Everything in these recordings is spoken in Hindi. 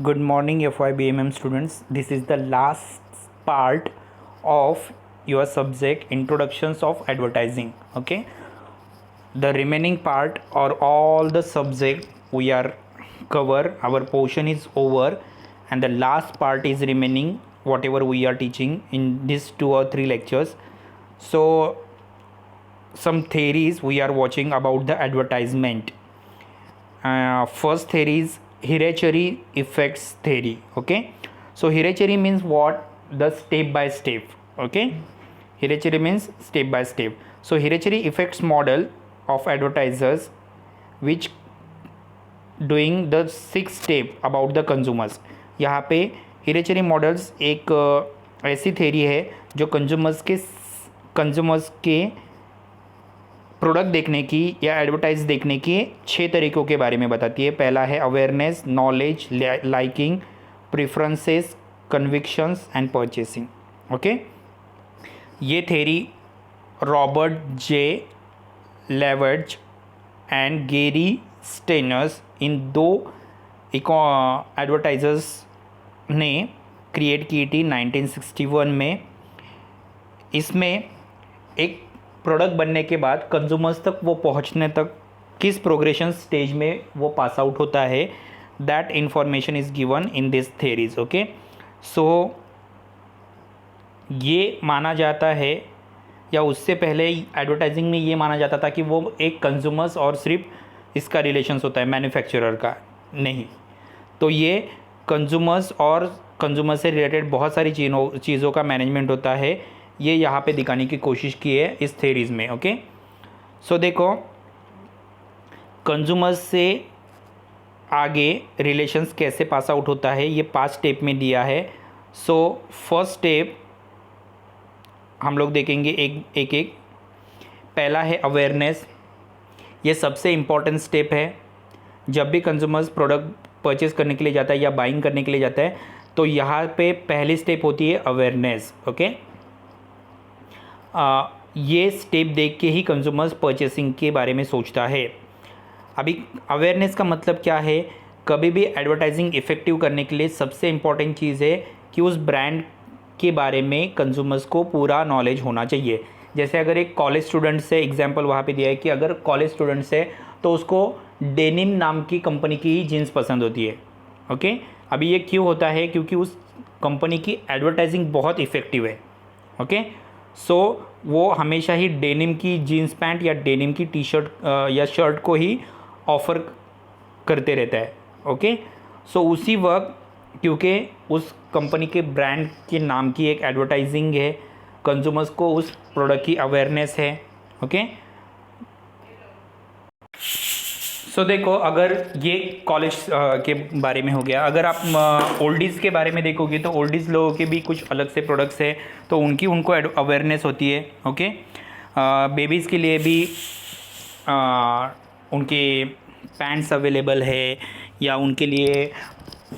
Good morning, FYBMM students. This is the last part of your subject Introductions of Advertising. Okay, the remaining part or all the subject we are cover. Our portion is over, and the last part is remaining. Whatever we are teaching in these 2 or 3 lectures. So, some theories we are watching about the advertisement. First theory is hereditary effects theory. Okay, so hereditary means what? The step by step. Okay, hereditary means step by step. So hereditary effects model of advertisers which doing the 6 step about the consumers. यहाँ पे हेरेचरी मॉडल्स एक ऐसी थेरी है जो कंज्यूमर्स के प्रोडक्ट देखने की या एडवर्टाइज देखने की 6 तरीक़ों के बारे में बताती है। पहला है awareness, knowledge, liking, preferences, convictions and purchasing. Okay, ये theory Robert J Lavidge and Gary Steiner's इन 2 एडवर्टाइजर्स ने क्रिएट की थी 1961 में। इसमें एक प्रोडक्ट बनने के बाद कंज्यूमर्स तक वो पहुंचने तक किस प्रोग्रेशन स्टेज में वो पास आउट होता है, that information is given in this theories. Okay, so ये माना जाता है या उससे पहले एडवर्टाइजिंग में ये माना जाता था कि वो एक कंज्यूमर्स और सिर्फ इसका रिलेशंस होता है मैन्युफैक्चरर का, नहीं। तो ये कंज्यूमर्स और कंज्यूमर से रिलेटेड बहुत सारी चीज़ों का मैनेजमेंट होता है, ये यहाँ पे दिखाने की कोशिश की है इस थेरीज़ में। ओके, सो देखो, कंज्यूमर्स से आगे रिलेशंस कैसे पास आउट होता है ये 5 स्टेप में दिया है। सो फर्स्ट स्टेप हम लोग देखेंगे एक। पहला है अवेयरनेस। ये सबसे इम्पॉर्टेंट स्टेप है। जब भी कंज्यूमर्स प्रोडक्ट परचेज़ करने के लिए जाता है या बाइंग करने के लिए जाता है तो यहाँ पे पहली स्टेप होती है अवेयरनेस। ओके, ये स्टेप देख के ही कंज्यूमर्स परचेसिंग के बारे में सोचता है। अभी अवेयरनेस का मतलब क्या है? कभी भी एडवर्टाइजिंग इफ़ेक्टिव करने के लिए सबसे इम्पॉर्टेंट चीज़ है कि उस ब्रांड के बारे में कंज्यूमर्स को पूरा नॉलेज होना चाहिए। जैसे अगर एक कॉलेज स्टूडेंट से एग्जांपल वहाँ पे दिया है कि अगर कॉलेज स्टूडेंट से तो उसको डेनिम नाम की कंपनी की ही जीन्स पसंद होती है। ओके, अभी ये क्यों होता है? क्योंकि उस कंपनी की एडवर्टाइजिंग बहुत इफ़ेक्टिव है। ओके, सो वो हमेशा ही डेनिम की जीन्स पैंट या डेनिम की टी शर्ट या शर्ट को ही ऑफ़र करते रहता है। ओके, सो उसी वक्त क्योंकि उस कंपनी के ब्रांड के नाम की एक एडवर्टाइजिंग है, कंज्यूमर्स को उस प्रोडक्ट की अवेयरनेस है। ओके, सो देखो, अगर ये कॉलेज के बारे में हो गया, अगर आप ओल्डीज़ के बारे में देखोगे तो ओल्डीज़ लोगों के भी कुछ अलग से प्रोडक्ट्स है तो उनको अवेयरनेस होती है। ओके, बेबीज़ के लिए भी उनके पैंट्स अवेलेबल है या उनके लिए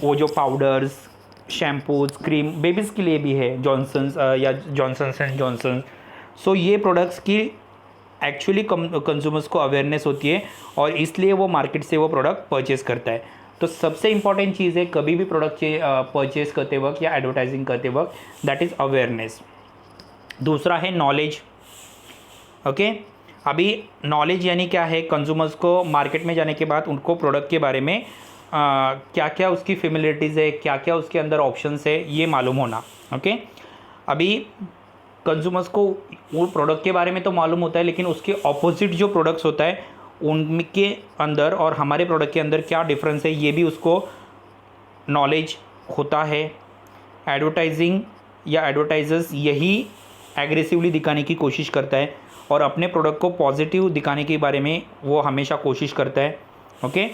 वो जो पाउडर्स, शैम्पूज़, क्रीम बेबीज़ के लिए भी है, जॉनसन्स या जॉनसन्स एंड जॉनसन्स। सो ये प्रोडक्ट्स की एक्चुअली कंज्यूमर्स को अवेयरनेस होती है और इसलिए वो मार्केट से वो प्रोडक्ट परचेज़ करता है। तो सबसे इम्पॉर्टेंट चीज़ है कभी भी प्रोडक्ट परचेज़ करते वक्त या एडवर्टाइजिंग करते वक्त, दैट इज़ अवेयरनेस। दूसरा है नॉलेज। ओके, अभी नॉलेज यानी क्या है? कंज्यूमर्स को मार्केट में जाने के बाद उनको प्रोडक्ट के बारे में क्या क्या उसकी फेमिलिटीज़ है, क्या क्या उसके अंदर ऑप्शंस है, ये मालूम होना। ओके, अभी कंज्यूमर्स को वो प्रोडक्ट के बारे में तो मालूम होता है, लेकिन उसके ऑपोजिट जो प्रोडक्ट्स होता है उनके अंदर और हमारे प्रोडक्ट के अंदर क्या डिफरेंस है ये भी उसको नॉलेज होता है। एडवर्टाइजिंग या एडवर्टाइजर्स यही एग्रेसिवली दिखाने की कोशिश करता है और अपने प्रोडक्ट को पॉजिटिव दिखाने के बारे में वो हमेशा कोशिश करता है। ओके,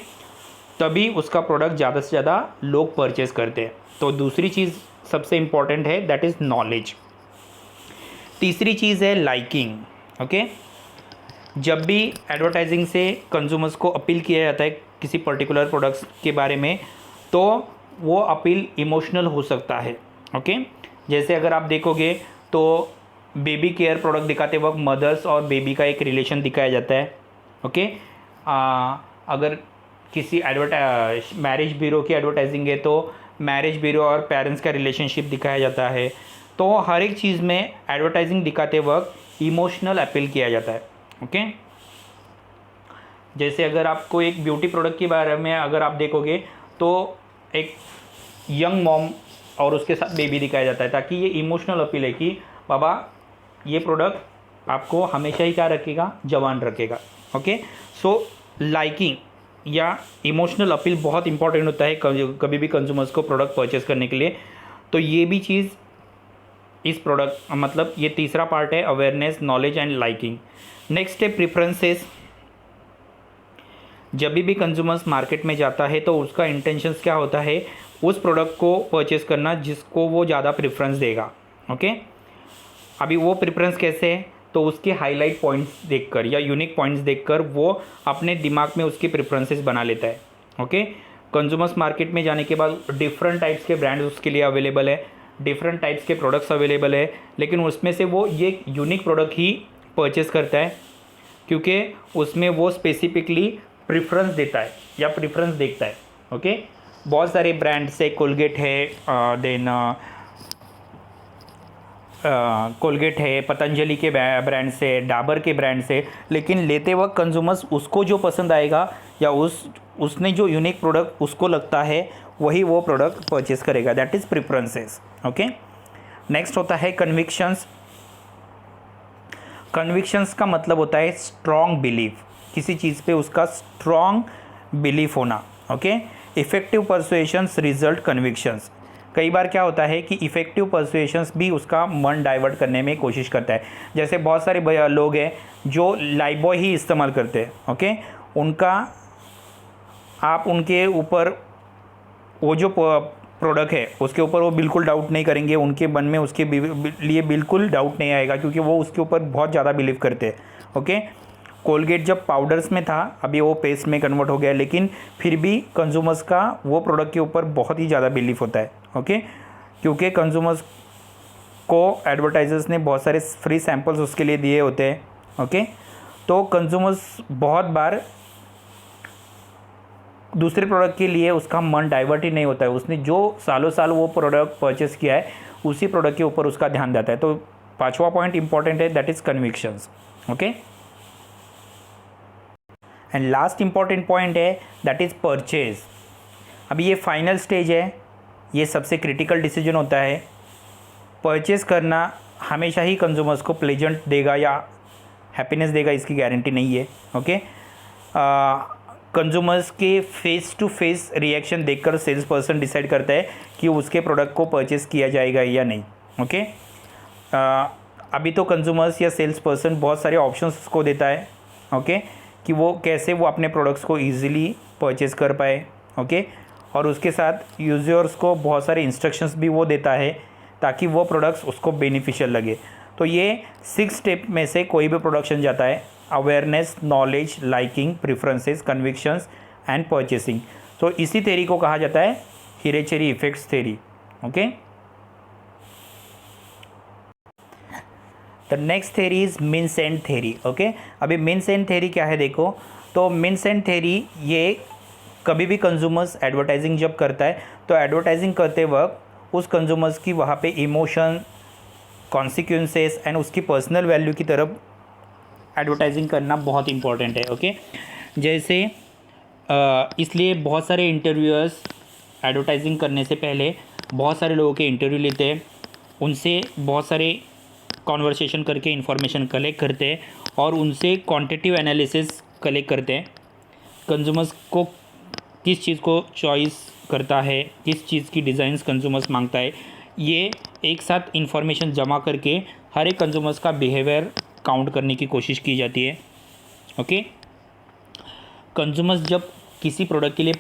तभी उसका प्रोडक्ट ज़्यादा से ज़्यादा लोग परचेज़ करते हैं। तो दूसरी चीज़ सबसे इम्पॉर्टेंट है, दैट इज़ नॉलेज। तीसरी चीज़ है लाइकिंग। ओके, जब भी एडवर्टाइजिंग से कंज्यूमर्स को अपील किया जाता है किसी पर्टिकुलर प्रोडक्ट्स के बारे में तो वो अपील इमोशनल हो सकता है। ओके, जैसे अगर आप देखोगे तो बेबी केयर प्रोडक्ट दिखाते वक्त मदर्स और बेबी का एक रिलेशन दिखाया जाता है। ओके, अगर किसी मैरिज ब्यूरो की एडवर्टाइजिंग है तो मैरिज ब्यूरो और पेरेंट्स का रिलेशनशिप दिखाया जाता है। तो हर एक चीज़ में एडवर्टाइजिंग दिखाते वक्त इमोशनल अपील किया जाता है। ओके, जैसे अगर आपको एक ब्यूटी प्रोडक्ट के बारे में अगर आप देखोगे तो एक यंग मॉम और उसके साथ बेबी दिखाया जाता है, ताकि ये इमोशनल अपील है कि बाबा ये प्रोडक्ट आपको हमेशा ही क्या रखेगा, जवान रखेगा। ओके, सो लाइकिंग या इमोशनल अपील बहुत इंपॉर्टेंट होता है कभी भी कंज्यूमर्स को प्रोडक्ट परचेस करने के लिए। तो ये भी चीज़ इस प्रोडक्ट मतलब ये तीसरा पार्ट है, awareness, knowledge and liking. Next है प्रेफरेंसेस। जब भी कंज्यूमर्स मार्केट में जाता है तो उसका इंटेंशंस क्या होता है, उस प्रोडक्ट को परचेस करना जिसको वो ज़्यादा प्रेफरेंस देगा। ओके, अभी वो प्रेफरेंस कैसे है, तो उसके हाईलाइट पॉइंट्स देखकर या यूनिक पॉइंट्स देखकर वो अपने दिमाग में उसकी प्रेफरेंसेस बना लेता है। ओके, कंज्यूमर्स मार्केट में जाने के बाद डिफरेंट टाइप्स के ब्रांड्स उसके लिए अवेलेबल है, डिफरेंट टाइप्स के प्रोडक्ट्स अवेलेबल है, लेकिन उसमें से वो ये यूनिक प्रोडक्ट ही परचेस करता है क्योंकि उसमें वो स्पेसिफिकली प्रेफरेंस देता है या प्रेफरेंस देखता है। ओके, बहुत सारे ब्रांड्स है, कोलगेट है, देन कोलगेट है, पतंजलि के ब्रांड से, डाबर के ब्रांड से, लेकिन लेते वक्त कंज्यूमर्स उसको जो पसंद आएगा या उसने जो यूनिक प्रोडक्ट उसको लगता है वही वो प्रोडक्ट परचेस करेगा। That is preferences. Okay, next होता है कन्विक्शंस। कन्विक्शंस का मतलब होता है स्ट्रॉन्ग बिलीफ, किसी चीज़ पे उसका स्ट्रॉन्ग बिलीफ होना। Okay, effective persuasions result convictions. कई बार क्या होता है कि इफ़ेक्टिव परसुएशंस भी उसका मन डाइवर्ट करने में कोशिश करता है। जैसे बहुत सारे लोग हैं जो लाइबॉय ही इस्तेमाल करते हैं। ओके, उनका आप उनके ऊपर वो जो प्रोडक्ट है उसके ऊपर वो बिल्कुल डाउट नहीं करेंगे, उनके मन में उसके लिए बिल्कुल डाउट नहीं आएगा क्योंकि वो उसके ऊपर बहुत ज़्यादा बिलीव करते हैं। ओके, कोलगेट जब पाउडर्स में था, अभी वो पेस्ट में कन्वर्ट हो गया, लेकिन फिर भी कंज्यूमर्स का वो प्रोडक्ट के ऊपर बहुत ही ज़्यादा बिलीफ होता है। ओके, क्योंकि कंज्यूमर्स को एडवर्टाइजर्स ने बहुत सारे फ्री सैम्पल्स उसके लिए दिए होते हैं। ओके, तो कंज्यूमर्स बहुत बार दूसरे प्रोडक्ट के लिए उसका मन डाइवर्ट ही नहीं होता है, उसने जो सालों साल वो प्रोडक्ट परचेस किया है उसी प्रोडक्ट के ऊपर उसका ध्यान जाता है। तो पांचवा पॉइंट इंपॉर्टेंट है, that is convictions. Okay, and last important point है दैट इज़ परचेज। अभी ये फाइनल स्टेज है, ये सबसे क्रिटिकल डिसीजन होता है। परचेज करना हमेशा ही कंज्यूमर्स को प्लेजेंट देगा या हैप्पीनेस देगा इसकी गारंटी नहीं है। ओके, कंज्यूमर्स के फेस टू फेस रिएक्शन देखकर सेल्स पर्सन डिसाइड करता है कि उसके प्रोडक्ट को परचेस किया जाएगा या नहीं। ओके, अभी तो कंज्यूमर्स या सेल्स पर्सन बहुत सारे ऑप्शंस को देता है। ओके, कि वो कैसे वो अपने प्रोडक्ट्स को ईजिली परचेस कर पाए। ओके, और उसके साथ यूज़र्स को बहुत सारे इंस्ट्रक्शंस भी वो देता है ताकि वो प्रोडक्ट्स उसको बेनिफिशियल लगे। तो ये 6 स्टेप में से कोई भी प्रोडक्शन जाता है, awareness, knowledge, liking, preferences, convictions and purchasing. तो इसी थ्योरी को कहा जाता है hierarchy effects theory. Okay, the next theory is means end theory. Okay, अभी मिन्स एंड थ्योरी क्या है देखो, तो मिन्स एंड थ्योरी ये कभी भी कंज्यूमर्स एडवर्टाइजिंग जब करता है तो एडवर्टाइजिंग करते वक्त उस कंज्यूमर्स की वहाँ पे इमोशन, कॉन्सिक्वेंसेस एंड उसकी पर्सनल वैल्यू की तरफ एडवर्टाइजिंग करना बहुत इंपॉर्टेंट है। ओके, जैसे इसलिए बहुत सारे इंटरव्यूअर्स एडवर्टाइजिंग करने से पहले बहुत सारे लोगों के इंटरव्यू लेते हैं, उनसे बहुत सारे कॉन्वर्सेशन करके इंफॉर्मेशन कलेक्ट करते हैं और उनसे क्वांटिटेटिव एनालिसिस कलेक्ट करते हैं। कंज्यूमर्स को किस चीज़ को चॉइस करता है, किस चीज़ की डिज़ाइंस कंज्यूमर्स मांगता है, ये एक साथ इंफॉर्मेशन जमा करके हर एक कंज्यूमर्स का बिहेवियर काउंट करने की कोशिश की जाती है। ओके, कंज्यूमर्स जब किसी प्रोडक्ट के लिए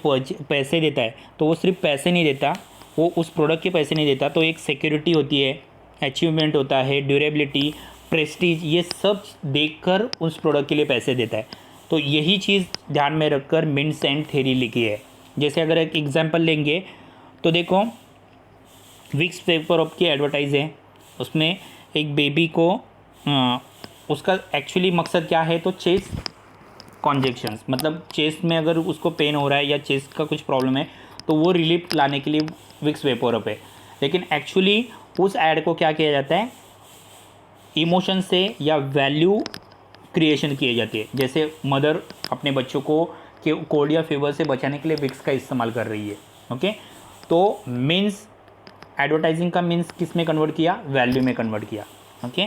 पैसे देता है तो वो सिर्फ पैसे नहीं देता, वो उस प्रोडक्ट के पैसे नहीं देता, तो एक सिक्योरिटी होती है, अचीवमेंट होता है, ड्यूरेबिलिटी, प्रेस्टीज, ये सब देखकर उस प्रोडक्ट के लिए पैसे देता है। तो यही चीज़ ध्यान में रखकर मिन्स एंड थ्योरी लिखी है। जैसे अगर एक एग्जांपल लेंगे तो देखो, विक्स पेपर ऑफ की एडवर्टाइज है, उसमें एक बेबी को उसका एक्चुअली मकसद क्या है, तो चेस्ट कॉन्जेक्शंस, मतलब चेस्ट में अगर उसको पेन हो रहा है या चेस्ट का कुछ प्रॉब्लम है तो वो रिलीफ लाने के लिए विक्स वेपोरब है। लेकिन एक्चुअली उस ऐड को क्या किया जाता है, इमोशन से या वैल्यू क्रिएशन किए जाती है। जैसे मदर अपने बच्चों को कोल्ड या फीवर से बचाने के लिए विक्स का इस्तेमाल कर रही है। ओके, तो मीन्स एडवर्टाइजिंग का मीन्स किस में कन्वर्ट किया, वैल्यू में कन्वर्ट किया। ओके,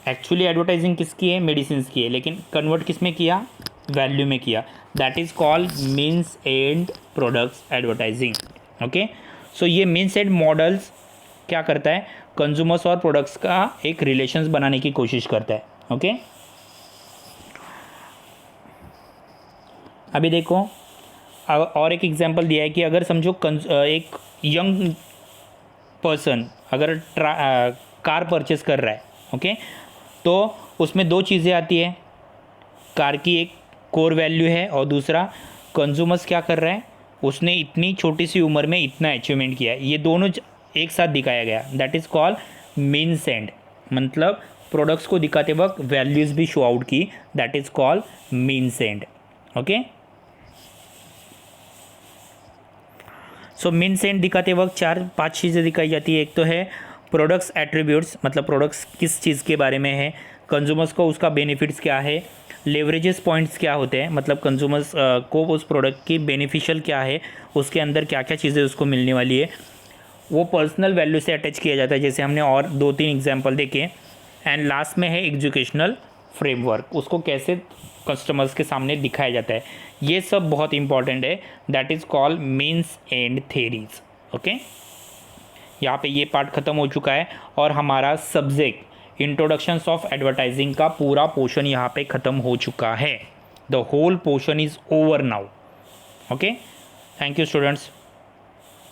एक्चुअली एडवर्टाइजिंग किसकी है, मेडिसिन की है, लेकिन कन्वर्ट किस में किया, वैल्यू में किया। That is called means end products advertising. Okay, so ये मीन्स एंड मॉडल्स क्या करता है, कंज्यूमर्स और प्रोडक्ट्स का एक रिलेशंस बनाने की कोशिश करता है। ओके, अभी देखो और एक एग्जांपल दिया है कि अगर समझो एक यंग पर्सन अगर कार परचेस कर रहा है, ओके, तो उसमें दो चीज़ें आती है, कार की एक कोर वैल्यू है और दूसरा कंज्यूमर्स क्या कर रहा है, उसने इतनी छोटी सी उम्र में इतना अचीवमेंट किया है, ये दोनों एक साथ दिखाया गया। That is called means and, मतलब प्रोडक्ट्स को दिखाते वक्त वैल्यूज़ भी शो आउट की, that is called means and. Okay, so means and दिखाते वक्त 4-5 चीज़ें दिखाई जाती है। एक तो है प्रोडक्ट्स एट्रीब्यूट्स, मतलब प्रोडक्ट्स किस चीज़ के बारे में है, कंज्यूमर्स को उसका बेनिफिट्स क्या है, लेवरेजेस पॉइंट्स क्या होते हैं, मतलब कंज्यूमर्स को उस प्रोडक्ट की बेनिफिशियल क्या है, उसके अंदर क्या क्या चीज़ें उसको मिलने वाली है, वो पर्सनल वैल्यू से अटैच किया जाता है, जैसे हमने और 2-3 एग्जाम्पल देखे। एंड लास्ट में है एजुकेशनल फ्रेमवर्क, उसको कैसे कस्टमर्स के सामने दिखाया जाता है, ये सब बहुत इंपॉर्टेंट है। That is called means and theories. Okay, यहाँ पे ये पार्ट ख़त्म हो चुका है और हमारा सब्जेक्ट इंट्रोडक्शंस ऑफ एडवर्टाइजिंग का पूरा पोर्शन यहाँ पे ख़त्म हो चुका है। The whole portion is over now. Okay, thank you students.